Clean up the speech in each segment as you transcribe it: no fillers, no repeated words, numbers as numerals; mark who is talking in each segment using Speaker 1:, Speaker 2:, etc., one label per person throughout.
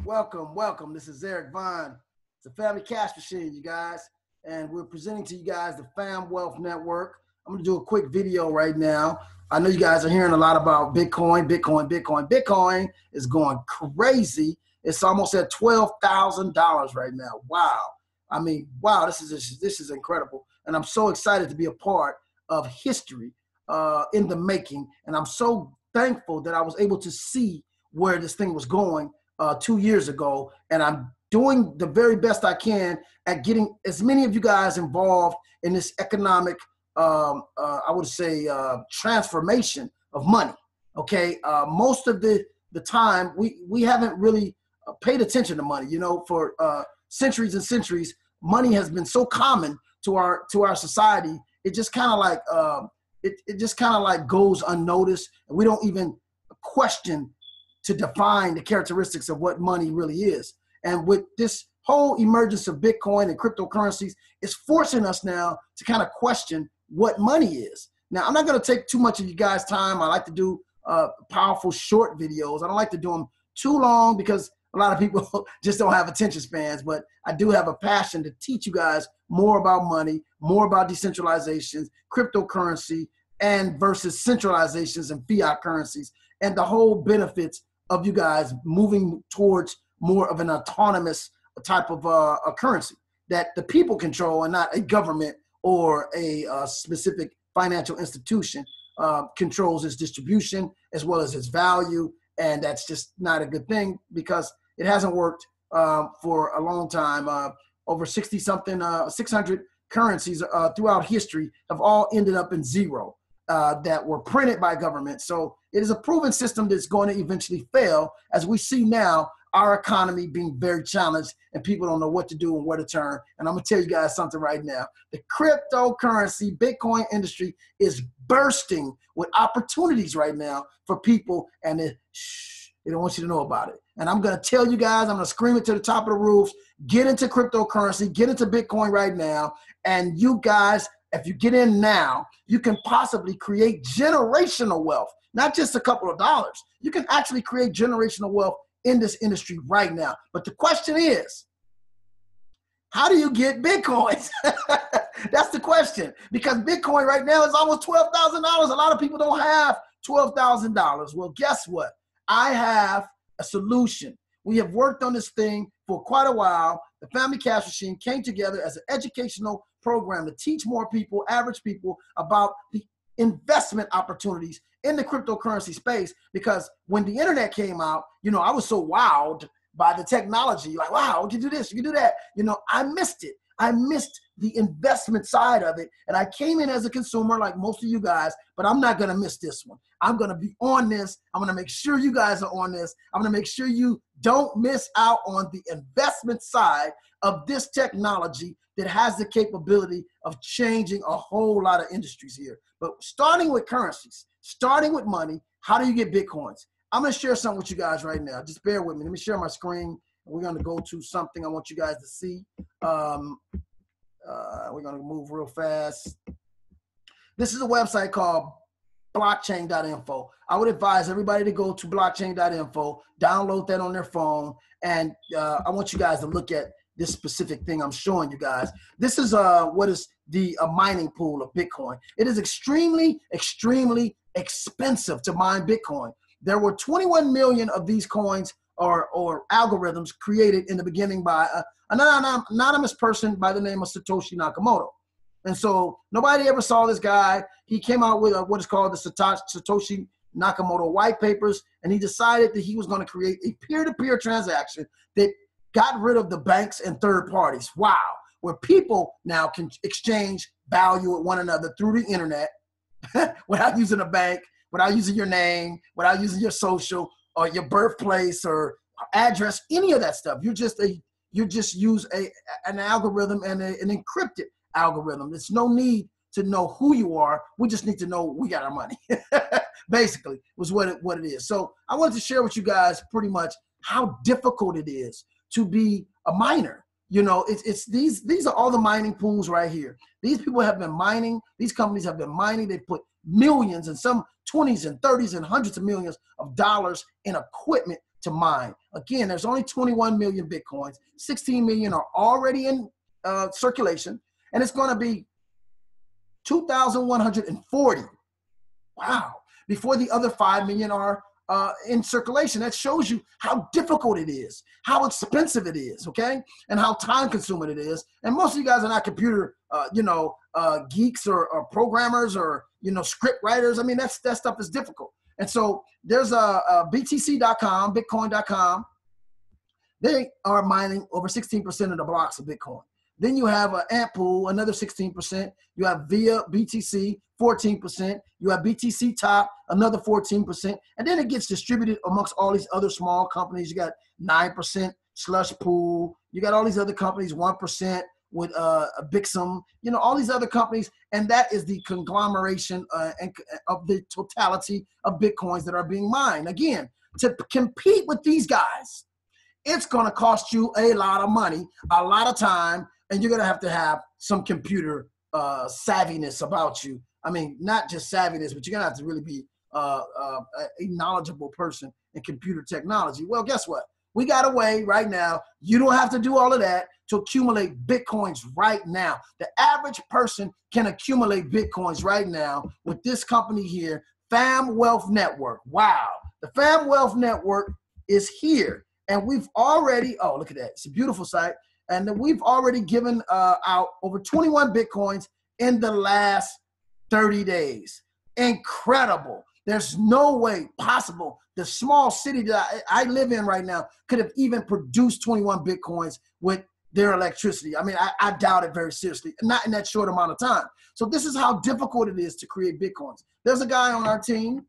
Speaker 1: Welcome, welcome. This is Eric Vaughn. It's a family cash machine, you guys. And we're presenting to you guys the Fam Wealth Network. I'm going to do a quick video right now. I know you guys are hearing a lot about Bitcoin. Bitcoin is going crazy. It's almost at $12,000 right now. Wow. I mean, wow, this is incredible. And I'm so excited to be a part of history in the making. And I'm so thankful that I was able to see where this thing was going 2 years ago, and I'm doing the very best I can at getting as many of you guys involved in this economic, I would say, transformation of money. Okay, most of the time we haven't really paid attention to money. You know, for centuries and centuries, money has been so common to our society. It just kind of like it just kind of like goes unnoticed, and we don't even question to define the characteristics of what money really is. And with this whole emergence of Bitcoin and cryptocurrencies, it's forcing us now to kind of question what money is. Now, I'm not going to take too much of you guys' time. I like to do powerful short videos. I don't like to do them too long because a lot of people just don't have attention spans, but I do have a passion to teach you guys more about money, more about decentralizations, cryptocurrency, and versus centralizations and fiat currencies, and the whole benefits of you guys moving towards more of an autonomous type of a currency that the people control and not a government or a specific financial institution controls its distribution as well as its value. And that's just not a good thing because it hasn't worked for a long time. Over 600 currencies throughout history have all ended up in zero. That were printed by government. So it is a proven system that's going to eventually fail, as we see now our economy being very challenged and people don't know what to do and where to turn. And I'm going to tell you guys something right now. The cryptocurrency, Bitcoin industry is bursting with opportunities right now for people, and they don't want you to know about it. And I'm going to tell you guys, I'm going to scream it to the top of the roofs, get into cryptocurrency, get into Bitcoin right now. And you guys, if you get in now, you can possibly create generational wealth, not just a couple of dollars. You can actually create generational wealth in this industry right now. But the question is, how do you get Bitcoins? That's the question, because Bitcoin right now is almost $12,000. A lot of people don't have $12,000. Well, guess what? I have a solution. We have worked on this thing for quite a while. The Family Cash Machine came together as an educational program to teach more people, average people, about the investment opportunities in the cryptocurrency space. Because when the internet came out, you know, I was so wowed by the technology. Like, wow, you can do this, you can do that. You know, I missed it. I missed the investment side of it. And I came in as a consumer like most of you guys, but I'm not going to miss this one. I'm going to be on this. I'm going to make sure you guys are on this. I'm going to make sure you don't miss out on the investment side of this technology that has the capability of changing a whole lot of industries here. But starting with currencies, starting with money, how do you get Bitcoins? I'm going to share something with you guys right now. Just bear with me. Let me share my screen. We're going to go to something I want you guys to see. We're going to move real fast. This is a website called blockchain.info. I would advise everybody to go to blockchain.info, download that on their phone, and I want you guys to look at this specific thing I'm showing you guys. This is what is the mining pool of Bitcoin. It is extremely, extremely expensive to mine Bitcoin. There were 21 million of these coins or algorithms created in the beginning by an anonymous person by the name of Satoshi Nakamoto. And so nobody ever saw this guy. He came out with what is called the Satoshi Nakamoto white papers, and he decided that he was going to create a peer-to-peer transaction that got rid of the banks and third parties. Wow. Where people now can exchange value with one another through the internet without using a bank, without using your name, without using your social or your birthplace or address, any of that stuff. You just use an algorithm and an encrypted algorithm. There's no need to know who you are. We just need to know we got our money. Basically, was what it is. So I wanted to share with you guys pretty much how difficult it is to be a miner. You know, these are all the mining pools right here. These people have been mining. These companies have been mining. They put millions and some 20s and 30s and hundreds of millions of dollars in equipment to mine. Again, there's only 21 million Bitcoins. 16 million are already in circulation, and it's going to be 2,140. Wow. Before the other 5 million are in circulation. That shows you how difficult it is, how expensive it is, okay? And how time consuming it is. And most of you guys are not computer, geeks or programmers or, script writers. I mean, that stuff is difficult. And so there's BTC.com, Bitcoin.com. They are mining over 16% of the blocks of Bitcoin. Then you have Antpool, another 16%. You have Via BTC, 14%. You have BTC Top, another 14%. And then it gets distributed amongst all these other small companies. You got 9% Slush Pool. You got all these other companies, 1% with Bixum. All these other companies. And that is the conglomeration of the totality of Bitcoins that are being mined. Again, to compete with these guys, it's going to cost you a lot of money, a lot of time, and you're going to have some computer savviness about you. I mean, not just savviness, but you're going to have to really be a knowledgeable person in computer technology. Well, guess what? We got a way right now. You don't have to do all of that to accumulate Bitcoins right now. The average person can accumulate Bitcoins right now with this company here, Fam Wealth Network. Wow. The Fam Wealth Network is here. And we've already, oh, look at that. It's a beautiful site. And we've already given out over 21 Bitcoins in the last 30 days. Incredible. There's no way possible the small city that I live in right now could have even produced 21 Bitcoins with their electricity. I mean, I doubt it very seriously, not in that short amount of time. So this is how difficult it is to create Bitcoins. There's a guy on our team.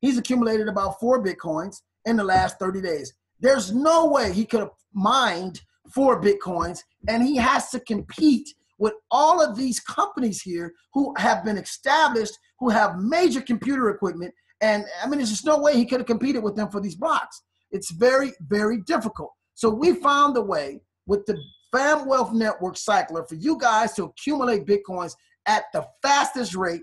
Speaker 1: He's accumulated about 4 Bitcoins in the last 30 days. There's no way he could have mined 4 Bitcoins, and he has to compete with all of these companies here who have been established, who have major computer equipment. And I mean, there's just no way he could have competed with them for these blocks. It's very, very difficult. So we found a way with the Fam Wealth Network Cycler for you guys to accumulate Bitcoins at the fastest rate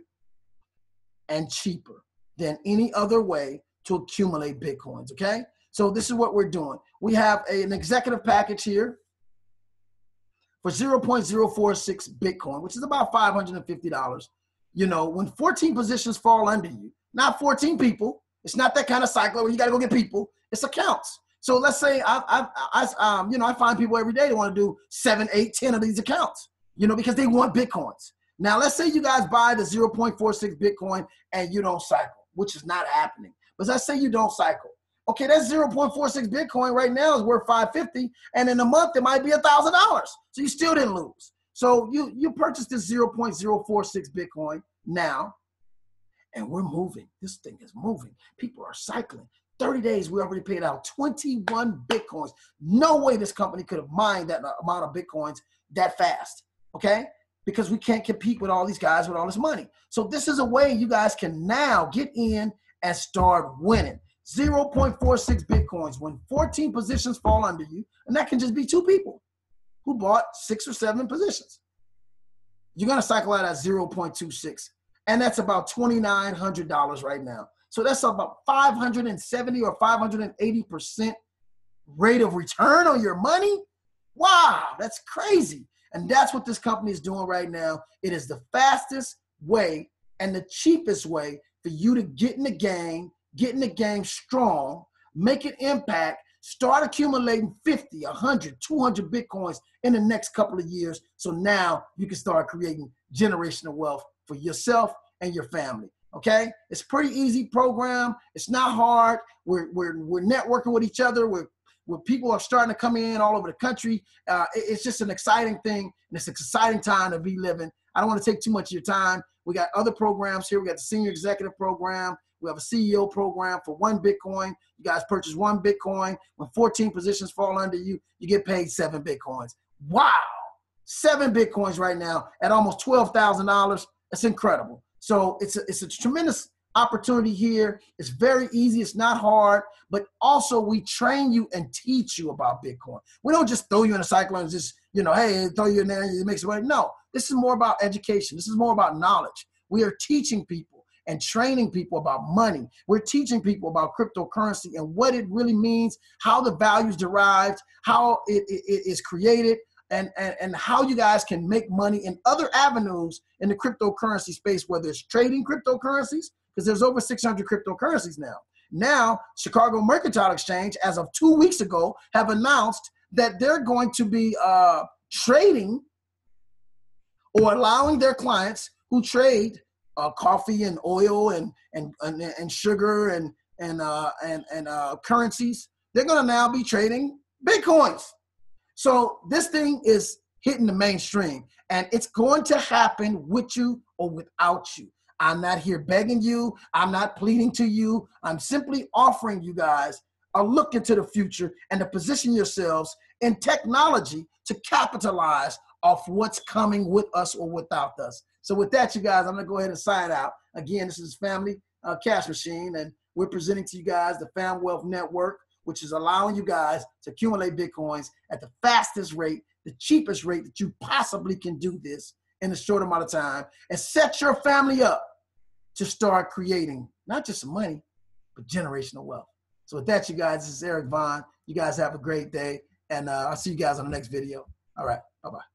Speaker 1: and cheaper than any other way to accumulate Bitcoins, okay? So this is what we're doing. We have an executive package here for 0.046 Bitcoin, which is about $550. When 14 positions fall under you, not 14 people, it's not that kind of cycle where you got to go get people, it's accounts. So let's say I find people every day that want to do 7, 8, 10 of these accounts, because they want Bitcoins. Now, let's say you guys buy the 0.46 Bitcoin and you don't cycle, which is not happening. But let's say you don't cycle. Okay, that 0.46 Bitcoin right now is worth $550, and in a month it might be $1,000. So you still didn't lose. So you purchased this 0.046 Bitcoin now, and we're moving. This thing is moving. People are cycling. 30 days, we already paid out 21 Bitcoins. No way this company could have mined that amount of Bitcoins that fast, okay? Because we can't compete with all these guys with all this money. So this is a way you guys can now get in and start winning. 0.46 Bitcoins when 14 positions fall under you, and that can just be 2 people who bought 6 or 7 positions. You're going to cycle out at 0.26, and that's about $2,900 right now. So that's about 570 or 580% rate of return on your money. Wow, that's crazy. And that's what this company is doing right now. It is the fastest way and the cheapest way for you to get in the game strong, make an impact, start accumulating 50, 100, 200 Bitcoins in the next couple of years. So now you can start creating generational wealth for yourself and your family. Okay? It's a pretty easy program. It's not hard. We're networking with each other. Where people are starting to come in all over the country. It's just an exciting thing, and it's an exciting time to be living. I don't want to take too much of your time. We got other programs here. We got the Senior Executive Program. We have a CEO program for 1 Bitcoin. You guys purchase 1 Bitcoin. When 14 positions fall under you, you get paid 7 Bitcoins. Wow. 7 Bitcoins right now at almost $12,000. That's incredible. So it's a tremendous opportunity here. It's very easy. It's not hard, but also we train you and teach you about Bitcoin. We don't just throw you in a cycle and just, hey, throw you in there and it makes it money. No, this is more about education. This is more about knowledge. We are teaching people. and training people about money. We're teaching people about cryptocurrency and what it really means, how the value is derived, how it is created, and how you guys can make money in other avenues in the cryptocurrency space, whether it's trading cryptocurrencies, because there's over 600 cryptocurrencies now. Now, Chicago Mercantile Exchange, as of 2 weeks ago, have announced that they're going to be trading or allowing their clients who trade coffee and oil and sugar and currencies, they're going to now be trading Bitcoins. So this thing is hitting the mainstream, and it's going to happen with you or without you. I'm not here begging you. I'm not pleading to you. I'm simply offering you guys a look into the future and to position yourselves in technology to capitalize off what's coming with us or without us. So with that, you guys, I'm going to go ahead and sign out. Again, this is Family Cash Machine, and we're presenting to you guys the Fam Wealth Network, which is allowing you guys to accumulate Bitcoins at the fastest rate, the cheapest rate that you possibly can do this in a short amount of time, and set your family up to start creating not just some money, but generational wealth. So with that, you guys, this is Eric Vaughn. You guys have a great day, and I'll see you guys on the next video. All right, bye-bye.